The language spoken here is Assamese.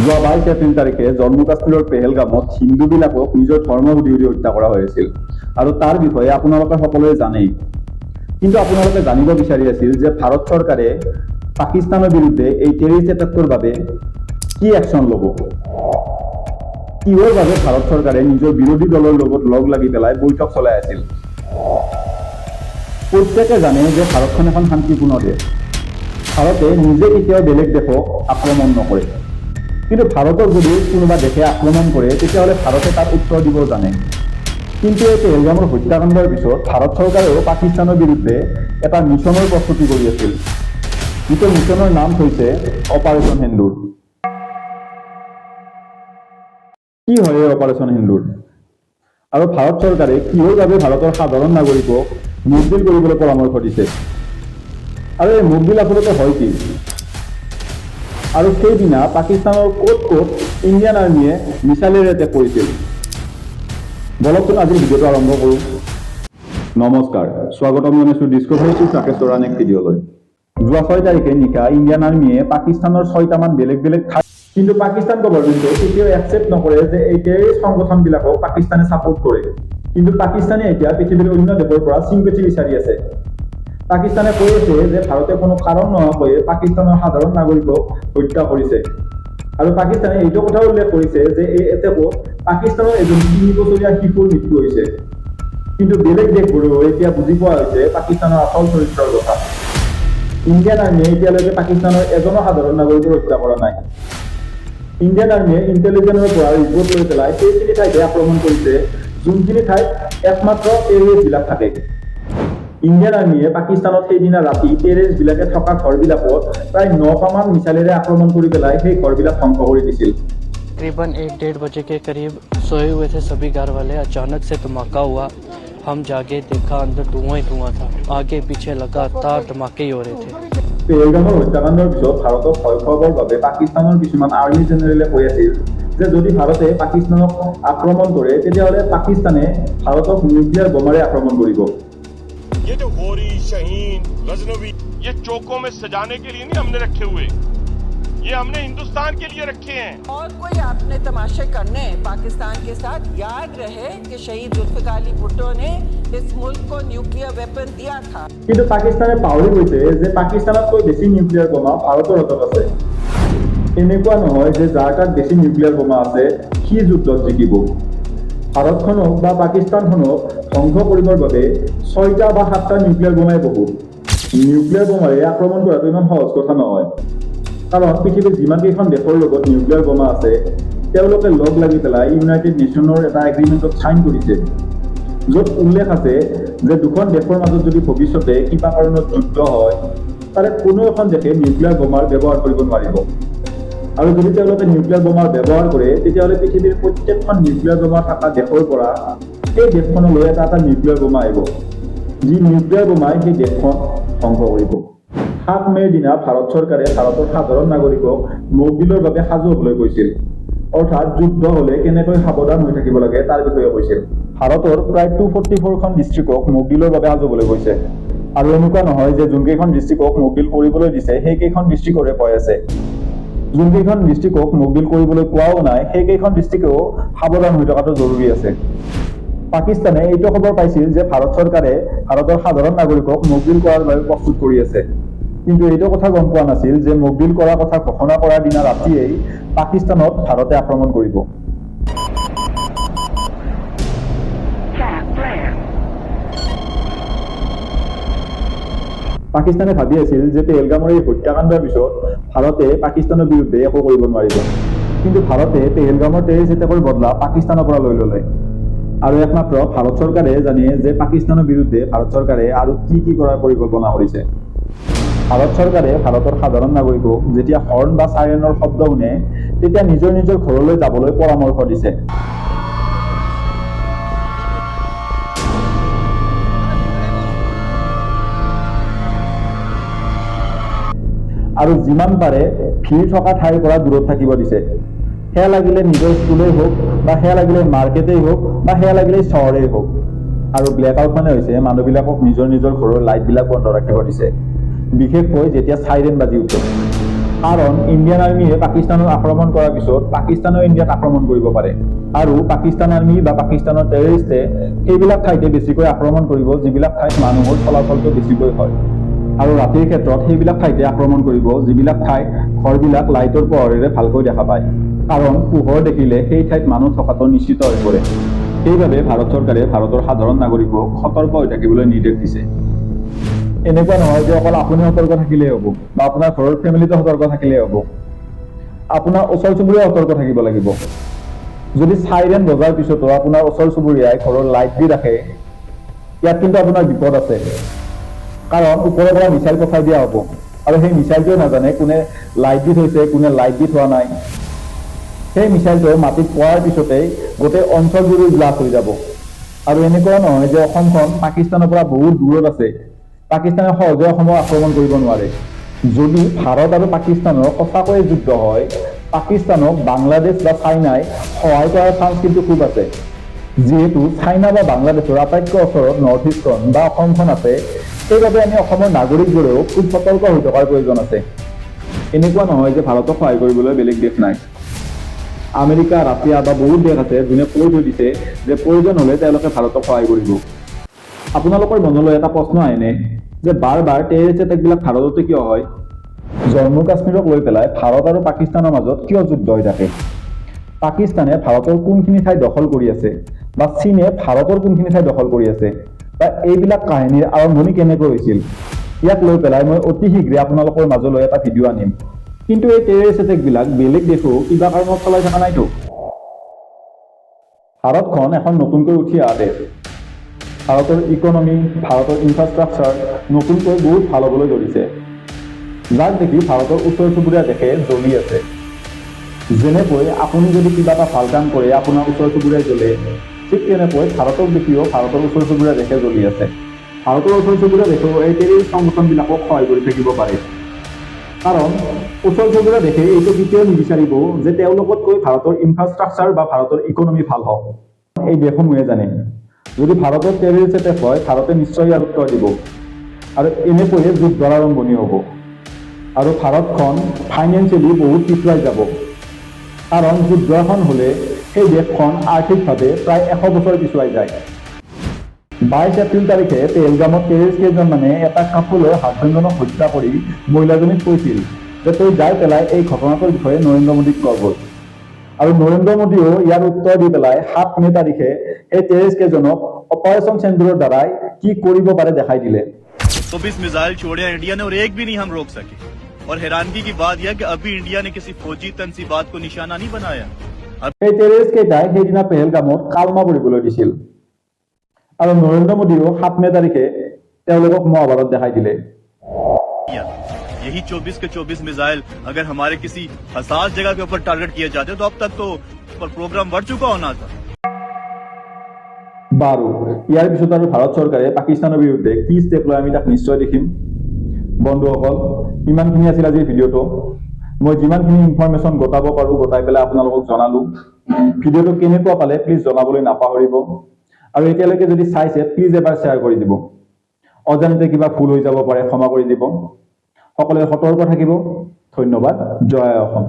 যোৱা 22 এপ্ৰিল তাৰিখে জম্মু কাশ্মীৰৰ পেহেলগামত হিন্দুবিলাকক নিজৰ ধৰ্ম সুধি সুধি হত্যা কৰা হৈছিল আৰু তাৰ বিষয়ে আপোনালোকে সকলোৱে জানেই। কিন্তু আপোনালোকে জানিব বিচাৰি আছিল যে ভাৰত চৰকাৰে পাকিস্তানৰ বিৰুদ্ধে এই টেৰিষ্ট এটেকৰ বাবে কি একশ্যন ল'ব। কিহৰ বাবে ভাৰত চৰকাৰে নিজৰ বিৰোধী দলৰ লগত লগ লাগি পেলাই বৈঠক চলাই আছিল। প্ৰত্যেকে জানে যে ভাৰতখন এখন শান্তিপূৰ্ণ দেশ। ভাৰতে নিজে কেতিয়াও বেলেগ দেশক আক্ৰমণ নকৰে। কিন্তু ভাৰতৰ যদি কোনোবা দেশে আক্ৰমণ কৰে তেতিয়াহ'লে ভাৰতে তাৰ উত্তৰ দিব জানে। কিন্তু এই পেহেলগামৰ হত্যাকাণ্ডৰ পিছত ভাৰত চৰকাৰেও পাকিস্তানৰ বিৰুদ্ধে এটা মিছনৰ প্ৰস্তুতি কৰি আছিল। যিটো মিছনৰ নাম হৈছে অপাৰেশ্যন সিন্দুৰ। কি হয় এই অপাৰেশ্যন সিন্দুৰ আৰু ভাৰত চৰকাৰে কিহৰ বাবে ভাৰতৰ সাধাৰণ নাগৰিকক মুকবিল কৰিবলৈ পৰামৰ্শ দিছে আৰু এই মুকবিল আচলতে হয় কি আৰু সেইদিনা পাকিস্তানৰ ক'ত ক'ত ইণ্ডিয়ান আৰ্মিয়ে মিছাইলেৰে এটেক কৰিছিল। বলকচোন আজিৰ ভিডিঅ'টো আৰম্ভ কৰোঁ। নমস্কাৰ, স্বাগতম জনাইছোঁ ডিস্কভাৰী টু ৰাকেশ্বৰ আন এক ভিডিঅ'লৈ। যোৱা 6 তাৰিখে নিশা ইণ্ডিয়ান আৰ্মিয়ে পাকিস্তানৰ 6টামান বেলেগ বেলেগ ঠাই, কিন্তু পাকিস্তান গভৰ্ণমেণ্টে কেতিয়াও একচেপ্ট নকৰে যে এই টেৰৰিষ্ট সংগঠনবিলাকক পাকিস্তানে ছাপোৰ্ট কৰে। কিন্তু পাকিস্তানে এতিয়া পৃথিৱীৰ অন্য দেশৰ পৰা চিম্পেথি বিচাৰি আছে। পাকিস্তানে কৈ আছে যে ভাৰতে কোনো কাৰণ নোহোৱাকৈ পাকিস্তানৰ সাধাৰণ নাগৰিকক হত্যা কৰিছে আৰু পাকিস্তানে এইটো কথা উল্লেখ কৰিছে যে এই এটেকত পাকিস্তানৰ এজন 3 বছৰীয়া শিশুৰ মৃত্যু হৈছে। কিন্তু বেলেগ দেশবোৰেও এতিয়া বুজি পোৱা হৈছে পাকিস্তানৰ আচল চৰিত্ৰৰ কথা। ইণ্ডিয়ান আৰ্মিয়ে এতিয়ালৈকে পাকিস্তানৰ এজনো সাধাৰণ নাগৰিকৰ হত্যা কৰা নাই। ইণ্ডিয়ান আৰ্মিয়ে ইণ্টেলিজেন্সৰ পৰা ৰিপৰ্ট লৈ পেলাই সেইখিনি ঠাইতে আক্ৰমণ কৰিছে যোনখিনি ঠাইত একমাত্ৰ টেৰৰিষ্টবিলাক থাকে। ইণ্ডিয়ান আৰ্মিয়ে পাকিস্তানত সেইদিনা ৰাতি টেৰৰিষ্টবিলাকে থকা ঘৰবিলাকত প্ৰায় 9টামান মিছাইলেৰে আক্ৰমণ কৰি পেলাই সেই ঘৰবিলাক ধ্বংস কৰি দিছিল। तकरीबन 1-1:30 बजे के करीब सोए हुए थे सभी घर वाले। अचानक से धमाका हुआ। हम जागे, देखा अंदर धुआं ही धुआं था। आगे पीछे लगातार धमाके ही हो रहे थे। পেহেলগামৰ হত্যাকাণ্ডৰ পিছত ভাৰতক ভয় খুৱাবৰ বাবে পাকিস্তানৰ কিছুমান আৰ্মি জেনেৰেলে কৈ আছিল যে যদি ভাৰতে পাকিস্তানক আক্ৰমণ কৰে তেতিয়াহ'লে পাকিস্তানে ভাৰতক নিউক্লিয়াৰ বোমাৰে আক্ৰমণ কৰিব। ये जो गोरी शहीन गजनवी ये चौकों में सजाने के लिए नहीं हमने रखे हुए, ये हमने हिंदुस्तान के लिए रखे हैं। और कोई आपने तमाशे करने पाकिस्तान के साथ, याद रहे कि शहीद जुल्फिकार अली भुट्टो ने इस मुल्क को न्यूक्लियर वेपन दिया था। কিন্তু পাকিস্তানে পাহৰি গৈছে যে পাকিস্তানতকৈ বেছি নিউক্লিয়াৰ বোমা ভাৰতৰ হাতত আছে। এনেকুৱা নহয় যে যাৰ তাত বেছি নিউক্লিয়াৰ বোমা আছে সি যুদ্ধত জিকিব। ভাৰতখনক বা পাকিস্তানখনক ধ্বংস কৰিবৰ বাবে 6টা বা 7টা নিউক্লিয়াৰ বোমাই বহুত। নিউক্লিয়াৰ বোমাৰে আক্ৰমণ কৰাটো ইমান সহজ কথা নহয়, কাৰণ পৃথিৱীৰ যিমানকেইখন দেশৰ লগত নিউক্লিয়াৰ বোমা আছে তেওঁলোকে লগ লাগি পেলাই ইউনাইটেড নেশ্যনৰ এটা এগ্ৰিমেণ্টত ছাইন কৰিছে, য'ত উল্লেখ আছে যে দুখন দেশৰ মাজত যদি ভৱিষ্যতে কিবা কাৰণত যুদ্ধ হয় তাৰে কোনো এখন দেশে নিউক্লিয়াৰ বোমাৰ ব্যৱহাৰ কৰিব নোৱাৰিব। আৰু যদি তেওঁলোকে নিউক্লিয়াৰ বোমাৰ ব্যৱহাৰ কৰে তেতিয়াহ'লে পৃথিৱীৰ প্ৰত্যেকখন নিউক্লিয়াৰ বোমা থকা দেশৰ পৰা সেই দেশখনলৈ এটা এটা নিউক্লিয়াৰ বোমা আহিব, যি নিউক্লিয়াৰ বোমাই সেই দেশখন ধ্বংস কৰিব। 7 মে'ৰ দিনা ভাৰত চৰকাৰে ভাৰতৰ সাধাৰণ নাগৰিকক মকবিলৰ বাবে সাজু হ'বলৈ কৈছিল, অৰ্থাৎ যুদ্ধ হ'লে কেনেকৈ সাৱধান হৈ থাকিব লাগে তাৰ বিষয়ে কৈছিল। ভাৰতৰ প্ৰায় 244খন ডিষ্ট্ৰিক্টক মকবিলৰ বাবে সাজু হ'বলৈ কৈছে। আৰু এনেকুৱা নহয় যে যোনকেইখন ডিষ্ট্ৰিক্টক মকবিল কৰিবলৈ দিছে সেইকেইখন ডিষ্ট্ৰিক্টৰে কৈ আছে। যোনকেইখন ডিষ্ট্ৰিক্টক মকবিল কৰিবলৈ কোৱাও নাই সেইকেইখন ডিষ্ট্ৰিক্টেও সাৱধান হৈ থকাটো জৰুৰী আছে। পাকিস্তানে এইটো খবৰ পাইছিল যে ভাৰত চৰকাৰে ভাৰতৰ সাধাৰণ নাগৰিকক মকবিল কৰাৰ বাবে প্ৰস্তুত কৰি আছে, কিন্তু এইটো কথা গম পোৱা নাছিল যে মকবিল কৰাৰ কথা ঘোষণা কৰাৰ দিনা ৰাতিয়েই পাকিস্তানত ভাৰতে আক্ৰমণ কৰিব। পাকিস্তানে ভাবি আছিল যে পেহেলগামৰ এই হত্যাকাণ্ডৰ পিছত ভাৰতে পাকিস্তানৰ বিৰুদ্ধে একো কৰিব নোৱাৰিব, কিন্তু ভাৰতে পেহেলগামৰ টেৰৰিষ্ট এটেকৰ বদলা পাকিস্তানৰ পৰা লৈ ল'লে। আৰু একমাত্ৰ ভাৰত চৰকাৰে জানে যে পাকিস্তানৰ বিৰুদ্ধে ভাৰত চৰকাৰে আৰু কি কি কৰাৰ পৰিকল্পনা কৰিছে। ভাৰত চৰকাৰে ভাৰতৰ সাধাৰণ নাগৰিকক যেতিয়া হৰ্ণ বা চাইৰেনৰ শব্দ শুনে তেতিয়া নিজৰ নিজৰ ঘৰলৈ যাবলৈ পৰামৰ্শ দিছে। আৰু যিমান পাৰে ভিৰ থকা ঠাইৰ পৰা দূৰত থাকিব দিছে। সেয়া লাগিলে নিজৰ স্কুলেই হওক বা সেয়া লাগিলে মাৰ্কেটেই হওক বা সেয়া লাগিলে চহৰেই হওক। আৰু ব্লেক আউট মানে হৈছে মানুহবিলাকক নিজৰ নিজৰ ঘৰৰ লাইটবিলাক বন্ধ ৰাখিব দিছে, বিশেষকৈ যেতিয়া চাইৰেন বাজি উঠে। কাৰণ ইণ্ডিয়ান আৰ্মীয়ে পাকিস্তানত আক্ৰমণ কৰাৰ পিছত পাকিস্তানেও ইণ্ডিয়াত আক্ৰমণ কৰিব পাৰে আৰু পাকিস্তান আৰ্মী বা পাকিস্তানৰ টেৰৰিষ্টে সেইবিলাক ঠাইতে বেছিকৈ আক্ৰমণ কৰিব যিবিলাক ঠাইত মানুহৰ চলাচলটো বেছিকৈ হয় আৰু ৰাতিৰ ক্ষেত্ৰত সেইবিলাক ঠাইতে আক্ৰমণ কৰিব যিবিলাক ঠাইত ঘৰবিলাক লাইটৰ পোহৰেৰে ভালকৈ দেখা পায় কাৰণ পোহৰ দেখিলে সেই ঠাইত মানুহ থকাটো নিশ্চিত হৈ পৰে সেইবাবে ভাৰত চৰকাৰে ভাৰতৰ সাধাৰণ নাগৰিকক সতৰ্ক হৈ থাকিবলৈ নিৰ্দেশ দিছে এনেকুৱা নহয় যে অকল আপুনি সতৰ্ক থাকিলেই হ'ব বা আপোনাৰ ঘৰৰ ফেমিলিটো সতৰ্ক থাকিলেই হ'ব আপোনাৰ ওচৰ চুবুৰীয়া সতৰ্ক থাকিব লাগিব যদি চাইৰেন বজাৰ পিছতো আপোনাৰ ওচৰ চুবুৰীয়াই ঘৰৰ লাইট দি ৰাখে ইয়াত কিন্তু আপোনাৰ বিপদ আছে কাৰণ ওপৰৰ পৰা মিছাইল পঠাই দিয়া হ'ব আৰু সেই মিছাইলটোৱে নাজানে কোনে লাইট দি থৈছে কোনে লাইট দি থোৱা নাই সেই মিছাইলটো মাটিত পৰাৰ পিছতেই গোটেই অঞ্চলবোৰো ব্লাষ্ট হৈ যাব আৰু এনেকুৱা নহয় যে অসমখন পাকিস্তানৰ পৰা বহুত দূৰত আছে পাকিস্তানে সহজে অসমক আক্ৰমণ কৰিব নোৱাৰে যদি ভাৰত আৰু পাকিস্তানৰ সঁচাকৈয়ে যুদ্ধ হয় পাকিস্তানক বাংলাদেশ বা চাইনাই সহায় কৰাৰ চান্স কিন্তু খুব আছে যিহেতু চাইনা বা বাংলাদেশৰ আটাইতকৈ ওচৰত নৰ্থ ইষ্টখন বা অসমখন আছে সেইবাবে আমি অসমৰ নাগৰিকবোৰেও খুব সতৰ্ক হৈ থকাৰ প্ৰয়োজন আছে এনেকুৱা নহয় যে ভাৰতক সহায় কৰিবলৈ বেলেগ দেশ নাই আমেৰিকা ৰাছিয়া বা বহুত দেশ আছে যোনে কৈ থৈ দিছে যে প্ৰয়োজন হ'লে তেওঁলোকে ভাৰতক সহায় কৰিব আপোনালোকৰ মনলৈ এটা প্ৰশ্ন আহেনে যে বাৰ বাৰ টেৰৰিষ্ট এটেকবিলাক ভাৰততে কিয় হয় জম্মু কাশ্মীৰক লৈ পেলাই ভাৰত আৰু পাকিস্তানৰ মাজত কিয় যুদ্ধ হৈ থাকে পাকিস্তানে ভাৰতৰ কোনখিনি ঠাই দখল কৰি আছে বা চীনে ভাৰতৰ কোনখিনি ঠাই দখল কৰি আছে বা এইবিলাক কাহিনীৰ আৰম্ভণি কেনেকৈ হৈছিল ইয়াক লৈ পেলাই মই অতি শীঘ্ৰে আপোনালোকৰ মাজলৈ এটা ভিডিঅ' আনিম কিন্তু এই টেৰৰিষ্ট এটেকবিলাক বেলেগ দেশো কিবা কাৰণত চলাই থকা নাইতো ভাৰতখন এখন নতুনকৈ উঠি অহা দেশ ভাৰতৰ ইকনমি ভাৰতৰ ইনফ্ৰাষ্ট্ৰাকচাৰ নতুনকৈ বহুত ভাল হ'বলৈ ধৰিছে যাক দেখি ভাৰতৰ ওচৰ চুবুৰীয়া দেশে জ্বলি আছে যেনেকৈ আপুনি যদি কিবা এটা ভাল কাম কৰে আপোনাৰ ওচৰ চুবুৰীয়াই জ্বলে ঠিক তেনেকৈ ভাৰতক দেখিও ভাৰতৰ ওচৰ চুবুৰীয়া দেশে জ্বলি আছে ভাৰতৰ ওচৰ চুবুৰীয়া দেশেও এই টেৰৰিষ্ট সংগঠনবিলাকক সহায় কৰি থাকিব পাৰে কাৰণ ওচৰ চুবুৰীয়া দেশে এইটো কেতিয়াও নিবিচাৰিব যে তেওঁলোকতকৈ ভাৰতৰ ইনফ্ৰাষ্ট্ৰাকচাৰ বা ভাৰতৰ ইকনমি ভাল হওক এই দেশসমূহে জানে যদি ভাৰতৰ টেৰৰিষ্ট এটেক হয় ভাৰতে নিশ্চয় ইয়াৰ উত্তৰ দিব আৰু এনেকৈয়ে যুদ্ধৰ আৰম্ভণি হ'ব আৰু ভাৰতখন ফাইনেন্সিয়েলি বহুত পিছুৱাই যাব কাৰণ যুদ্ধ এখন হ'লে সেই দেশখন আৰ্থিকভাৱে প্ৰায় 100 বছৰ পিছুৱাই যায় 22 এপ্ৰিল তাৰিখে পেহেলগামত টেৰৰিষ্ট কেইজনমানে এটা কাপোৰৰ হাজবেণ্ডজনক হত্যা কৰি মহিলাজনীক কৈছিল যে তই যাই পেলাই এই ঘটনাটোৰ বিষয়ে নৰেন্দ্ৰ মোদীক কব আৰু নৰেন্দ্ৰ মোদীয়েও ইয়াৰ উত্তৰ দি পেলাই 7 মে তাৰিখে এই টেৰৰিষ্ট কেইজনক অপাৰেশ্যন চেন্দুৰৰ দ্বাৰাই কি কৰিব পাৰে দেখাই দিলে 24 मिसाइल छोड़े इंडिया ने और एक भी नहीं हम रोक सके और हैरानगी की बात यह कि अभी इंडिया ने किसी फौजी तंसीबात को निशाना नहीं बनाया এই টেৰৰিষ্ট কেইটাই সেইদিনা পেহেলগামত কালমা পঢ়িবলৈ দিছিল আৰু নৰেন্দ্ৰ মোদীয়েও 7 মে তাৰিখে তেওঁলোকক মহাভাৰত দেখাই দিলে यही 24 के 24 मिसाइल अगर हमारे किसी हसास जगह के ऊपर टारगेट किए जाते तो अब तक तो प्रोग्राम बढ़ चुका होना था বাৰু ইয়াৰ পিছত আৰু ভাৰত চৰকাৰে পাকিস্তানৰ বিৰুদ্ধে কি ষ্টেপ লয় আমি তাক নিশ্চয় দেখিম বন্ধুসকল ইমানখিনি আছিল আজিৰ ভিডিঅ'টো মই যিমানখিনি ইনফৰমেশ্যন গোটাব পাৰোঁ গোটাই পেলাই আপোনালোকক জনালোঁ ভিডিঅ'টো কেনেকুৱা পালে প্লিজ জনাবলৈ নাপাহৰিব আৰু এতিয়ালৈকে যদি চাইছে প্লিজ এবাৰ শ্বেয়াৰ কৰি দিব অজানিতে কিবা ভুল হৈ যাব পাৰে ক্ষমা কৰি দিব সকলোৱে সতৰ্ক থাকিব ধন্যবাদ জয় অসম